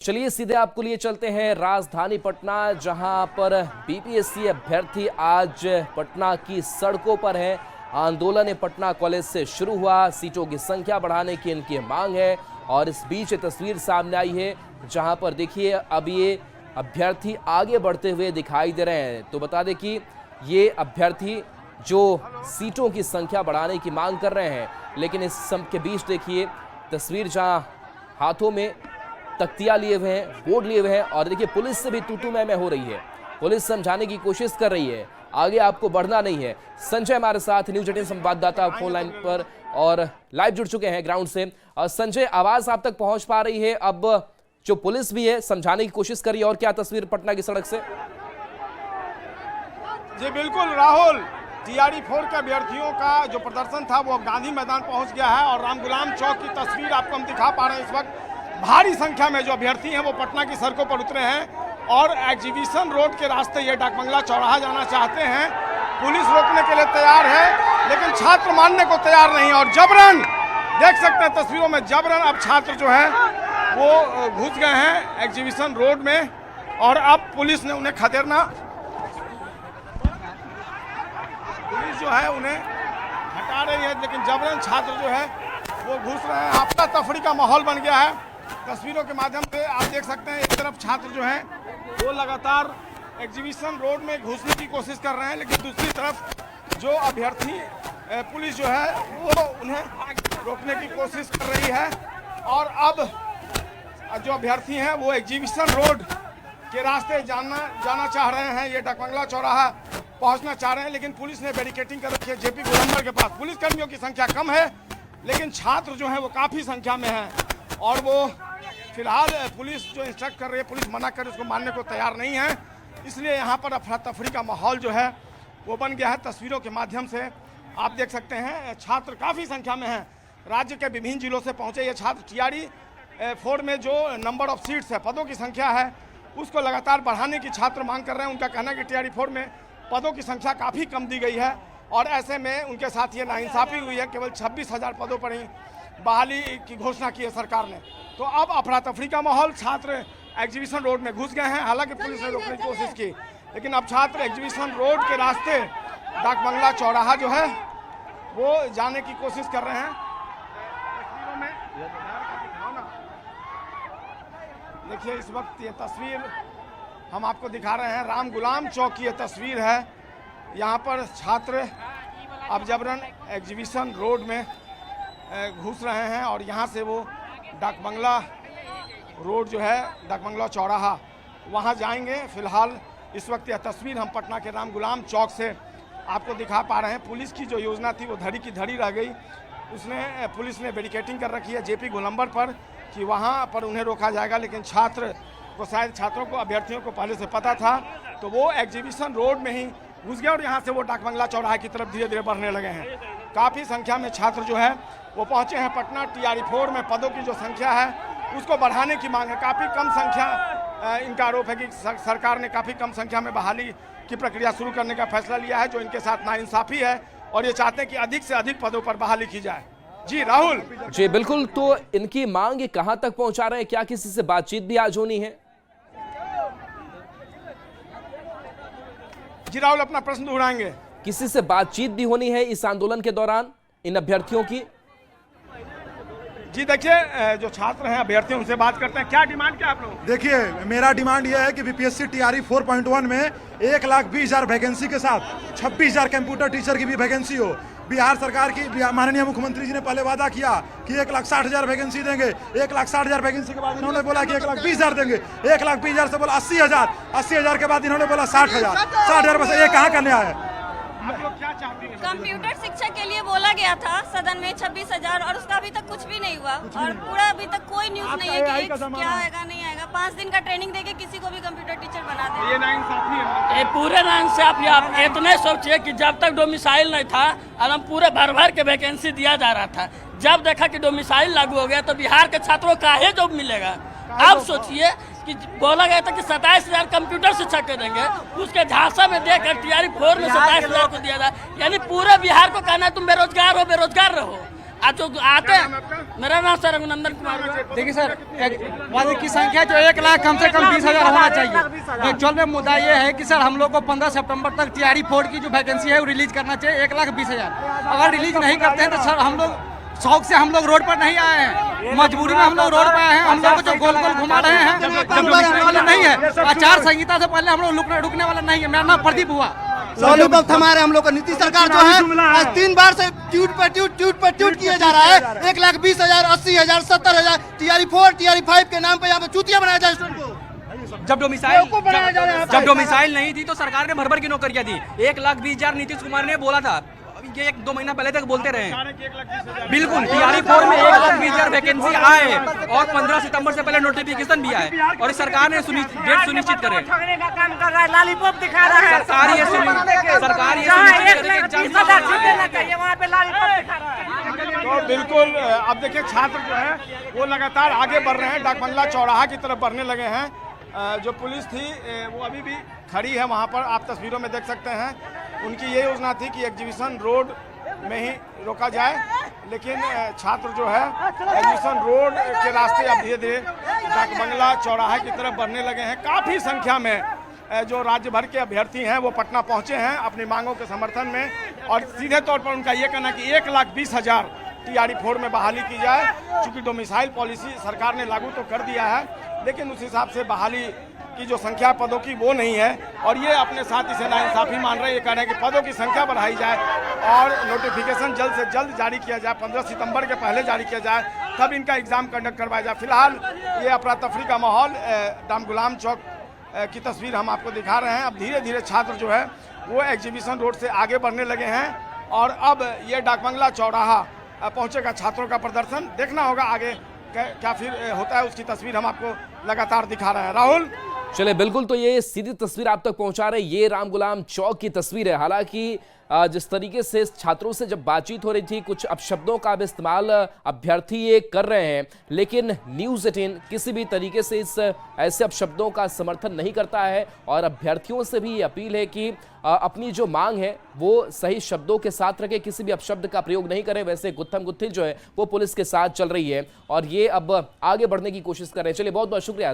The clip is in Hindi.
चलिए सीधे आपको लिए चलते हैं राजधानी पटना, जहां पर बीपीएससी अभ्यर्थी आज पटना की सड़कों पर हैं। आंदोलन पटना कॉलेज से शुरू हुआ, सीटों की संख्या बढ़ाने की इनकी मांग है। और इस बीच तस्वीर सामने आई है जहां पर देखिए अब ये अभ्यर्थी आगे बढ़ते हुए दिखाई दे रहे हैं। तो बता दें कि ये अभ्यर्थी जो सीटों की संख्या बढ़ाने की मांग कर रहे हैं, लेकिन इस सब के बीच देखिए तस्वीर जहां हाथों में तख्तियां लिए हुए हैं, बोर्ड लिए हुए हैं, और देखिए पुलिस से भी तू मैं हो रही है। पुलिस समझाने की कोशिश कर रही है, आगे आपको बढ़ना नहीं है। संजय हमारे साथ न्यूज 18 संवाददाता फोन लाइन पर और लाइव जुड़ चुके हैं ग्राउंड से। और संजय, आवाज आप तक पहुंच पा रही है? अब जो पुलिस भी है समझाने की कोशिश कर रही है, और क्या तस्वीर पटना की सड़क से? जी बिल्कुल राहुल, टीआरई 4 के अभ्यर्थियों का जो प्रदर्शन था वो गांधी मैदान पहुंच गया है। और राम गुलाम चौक की तस्वीर आपको हम दिखा पा रहे हैं। इस वक्त भारी संख्या में जो अभ्यर्थी हैं वो पटना की सड़कों पर उतरे हैं और एग्जीबिशन रोड के रास्ते ये डाक बंगला चौराहा जाना चाहते हैं। पुलिस रोकने के लिए तैयार है, लेकिन छात्र मानने को तैयार नहीं। और जबरन देख सकते हैं तस्वीरों में, जबरन अब छात्र जो है वो घुस गए हैं एग्जीबिशन रोड में। और अब पुलिस ने उन्हें खदेड़ना, पुलिस जो है उन्हें हटा रही है, लेकिन जबरन छात्र जो है वो घुस रहे हैं। आपका तफरी का माहौल बन गया है। तस्वीरों के माध्यम से आप देख सकते हैं एक तरफ छात्र जो हैं वो लगातार एग्जीबिशन रोड में घुसने की कोशिश कर रहे हैं, लेकिन दूसरी तरफ जो अभ्यर्थी पुलिस जो है वो उन्हें रोकने की कोशिश कर रही है। और अब जो अभ्यर्थी हैं वो एग्जीबिशन रोड के रास्ते जाना चाह रहे हैं, ये डाक बंगला चौराहा पहुंचना चाह रहे हैं, लेकिन पुलिस ने बैरिकेडिंग कर रखी है। जेपी गोलंबर के पास पुलिसकर्मियों की संख्या कम है, लेकिन छात्र जो है वो काफ़ी संख्या में हैं। और वो फिलहाल पुलिस जो इंस्ट्रक्ट कर रही है, पुलिस मना कर उसको मानने को तैयार नहीं है, इसलिए यहाँ पर अफरा तफरी का माहौल जो है वो बन गया है। तस्वीरों के माध्यम से आप देख सकते हैं छात्र काफ़ी संख्या में हैं। राज्य के विभिन्न जिलों से पहुँचे ये छात्र। टीआरई 4 में जो नंबर ऑफ सीट्स है, पदों की संख्या है, उसको लगातार बढ़ाने की छात्र मांग कर रहे हैं। उनका कहना है कि टीआरई 4 में पदों की संख्या काफ़ी कम दी गई है और ऐसे में उनके साथ ये नाइंसाफ़ी हुई है। केवल 26,000 पदों पर ही बहाली की घोषणा की है सरकार ने। तो अब अफरा तफरी का माहौल, छात्र एग्जीबिशन रोड में घुस गए हैं। हालांकि पुलिस ने रोकने की कोशिश की, लेकिन अब छात्र एग्जीबिशन रोड के रास्ते डाक बंगला चौराहा जो है वो जाने की कोशिश कर रहे हैं। तस्वीरों में देखिए इस वक्त ये तस्वीर हम आपको दिखा रहे हैं, राम गुलाम चौक की ये तस्वीर है। यहाँ पर छात्र अब जबरन एग्जीबिशन रोड में घुस रहे हैं और यहाँ से वो डाक बंगला रोड जो है, डाक बंगला चौराहा, वहाँ जाएंगे। फिलहाल इस वक्त यह तस्वीर हम पटना के राम गुलाम चौक से आपको दिखा पा रहे हैं। पुलिस की जो योजना थी वो धड़ी की धड़ी रह गई। पुलिस ने बैरिकेडिंग कर रखी है जेपी गोलंबर पर कि वहाँ पर उन्हें रोका जाएगा, लेकिन छात्रों को अभ्यर्थियों को पहले से पता था, तो वो एग्जीबिशन रोड में ही घुस गए और यहाँ से वो डाक बंगला चौराहे की तरफ धीरे धीरे बढ़ने लगे हैं। काफ़ी संख्या में छात्र जो है वो पहुँचे हैं पटना। टीआरई 4 में पदों की जो संख्या है उसको बढ़ाने की मांग है। काफ़ी कम संख्या, इनका आरोप है कि सरकार ने काफ़ी कम संख्या में बहाली की प्रक्रिया शुरू करने का फैसला लिया है, जो इनके साथ नाइंसाफ़ी है, और ये चाहते हैं कि अधिक से अधिक पदों पर बहाली की जाए। जी राहुल। जी बिल्कुल, तो इनकी मांग कहाँ तक पहुँचा रहे हैं? क्या किसी से बातचीत भी आज होनी है? जी राहुल, अपना प्रश्न दोहराएंगे। किसी से बातचीत भी होनी है इस आंदोलन के दौरान इन अभ्यर्थियों की? जी देखिए, जो छात्र हैं अभ्यर्थी उनसे बात करते हैं। क्या डिमांड क्या आप लोग? देखिए, मेरा डिमांड यह है कि बीपीएससी टीआरई 4.1 में 1,20,000 वैकेंसी के साथ 26,000 कंप्यूटर टीचर की भी वैकेंसी हो। बिहार सरकार की माननीय मुख्यमंत्री जी ने पहले वादा किया कि 1,60,000 वैकेंसी देंगे। 1,60,000 वैकेंसी के बाद इन्होंने बोला कि 1,20,000 देंगे। 1,20,000 से बोला 80,000। 80,000 के बाद इन्होंने बोला 60,000। 60,000 बस, ये कहाँ का न्याय है? आप लोग क्या चाहते हैं? कंप्यूटर शिक्षा के लिए बोला गया था सदन में 26,000, और उसका अभी तक कुछ भी नहीं हुआ। और पूरा अभी तक कोई न्यूज नहीं है कि क्या आएगा नहीं आएगा। 5 दिन का ट्रेनिंग देके किसी को भी कंप्यूटर टीचर बना दे। ये नाइंसाफी है। ये पूरे नाइंसाफी। आप इतने सोचिए कि जब तक डोमिसाइल नहीं था हम पूरे भर के वैकेंसी दिया जा रहा था। जब देखा कि डोमिसाइल लागू हो गया तो बिहार के छात्रों को काहे जॉब मिलेगा? अब सोचिए कि बोला गया था कि 27,000 कंप्यूटर शिक्षा के देंगे, उसके झांसा में देकर टीआरई 4 में 27,000 को दिया जाए। यानी पूरे बिहार को कहना है तुम बेरोजगार रहो। आज जो आते मेरा नाम सर रघुनंदन कुमार हुआ। देखिए सर, वादी की संख्या जो 1 लाख कम से कम 20,000 होना चाहिए। एक्चुअल में मुद्दा ये है कि सर हम लोग को 15 सितंबर तक TRE 4 की जो वैकेंसी है वो रिलीज करना चाहिए 1,20,000। अगर रिलीज नहीं करते हैं तो सर हम लोग शौक से हम लोग रोड पर नहीं आए हैं, मजबूरी में हम लोग रोड पर आए हैं। हम लोग को जो गोल गोल घुमा रहे हैं रुकने वाले नहीं है, आचार संहिता से पहले हम लोग रुकने वाला नहीं है। मेरा नाम प्रदीप हुआ। लॉलीपॉप थमा रहे हम लोग का नीतीश सरकार जो है आज 3 बार से ट्वीट पर ट्वीट किया जा रहा है। 1,20,000, 80,000, 70,000 TRE 4 TRE 5 के नाम पे यहाँ पे चूतिया बनाया जाए स्टूडेंट को। जब डोमिसाइल नहीं थी तो सरकार ने भर-भर की नौकरियां दी। 1,20,000 नीतीश कुमार ने बोला था, ये 1-2 महीना पहले तक बोलते रहे। बिल्कुल TRE 4 में 1,20,000 वैकेंसी आए और 15 सितंबर से पहले नोटिफिकेशन भी आए और सरकार ने डेट सुनिश्चित करे। लॉलीपॉप दिखा रहा है सरकार ये सुनिश्चित करे कि तो बिल्कुल अब देखिए छात्र जो है वो लगातार आगे बढ़ रहे हैं, डाक बंगला चौराहा की तरफ बढ़ने लगे हैं। जो पुलिस थी वो अभी भी खड़ी है वहाँ पर, आप तस्वीरों में देख सकते हैं। उनकी ये योजना थी कि एग्जीबिशन रोड में ही रोका जाए, लेकिन छात्र जो है एग्जीबिशन रोड के रास्ते अब धीरे धीरे डाक बंगला चौराहे की तरफ बढ़ने लगे हैं। काफ़ी संख्या में जो राज्य भर के अभ्यर्थी हैं वो पटना पहुंचे हैं अपनी मांगों के समर्थन में, और सीधे तौर पर उनका ये कहना कि 1,20,000 TRE 4 में बहाली की जाए। चूँकि डोमिसाइल पॉलिसी सरकार ने लागू तो कर दिया है, लेकिन उस हिसाब से बहाली की जो संख्या पदों की वो नहीं है, और ये अपने साथ इसे नाइंसाफ़ी मान रहे हैं। ये कह रहे हैं कि पदों की संख्या बढ़ाई जाए और नोटिफिकेशन जल्द से जल्द जारी किया जाए, 15 सितंबर के पहले जारी किया जाए, तब इनका एग्ज़ाम कंडक्ट करवाया जाए। फिलहाल ये अफरा तफरी का माहौल, दाम गुलाम चौक की तस्वीर हम आपको दिखा रहे हैं। अब धीरे धीरे छात्र जो है वो एग्जीबिशन रोड से आगे बढ़ने लगे हैं और अब ये डाक बंगला चौराहा पहुँचेगा छात्रों का प्रदर्शन। देखना होगा आगे क्या फिर होता है, उसकी तस्वीर हम आपको लगातार दिखा रहे हैं। राहुल, चले बिल्कुल, तो ये सीधी तस्वीर आप तक पहुंचा रहे, ये राम गुलाम चौक की तस्वीर है। हालांकि जिस तरीके से छात्रों से जब बातचीत हो रही थी, कुछ अपशब्दों का भी इस्तेमाल अभ्यर्थी ये कर रहे हैं, लेकिन न्यूज़ 18 किसी भी तरीके से इस ऐसे अपशब्दों का समर्थन नहीं करता है और अभ्यर्थियों से भी ये अपील है कि अपनी जो मांग है वो सही शब्दों के साथ रखें, किसी भी अपशब्द का प्रयोग नहीं करें। वैसे गुत्थम गुत्थी जो है वो पुलिस के साथ चल रही है और ये अब आगे बढ़ने की कोशिश कर रहे हैं। चलिए, बहुत बहुत शुक्रिया।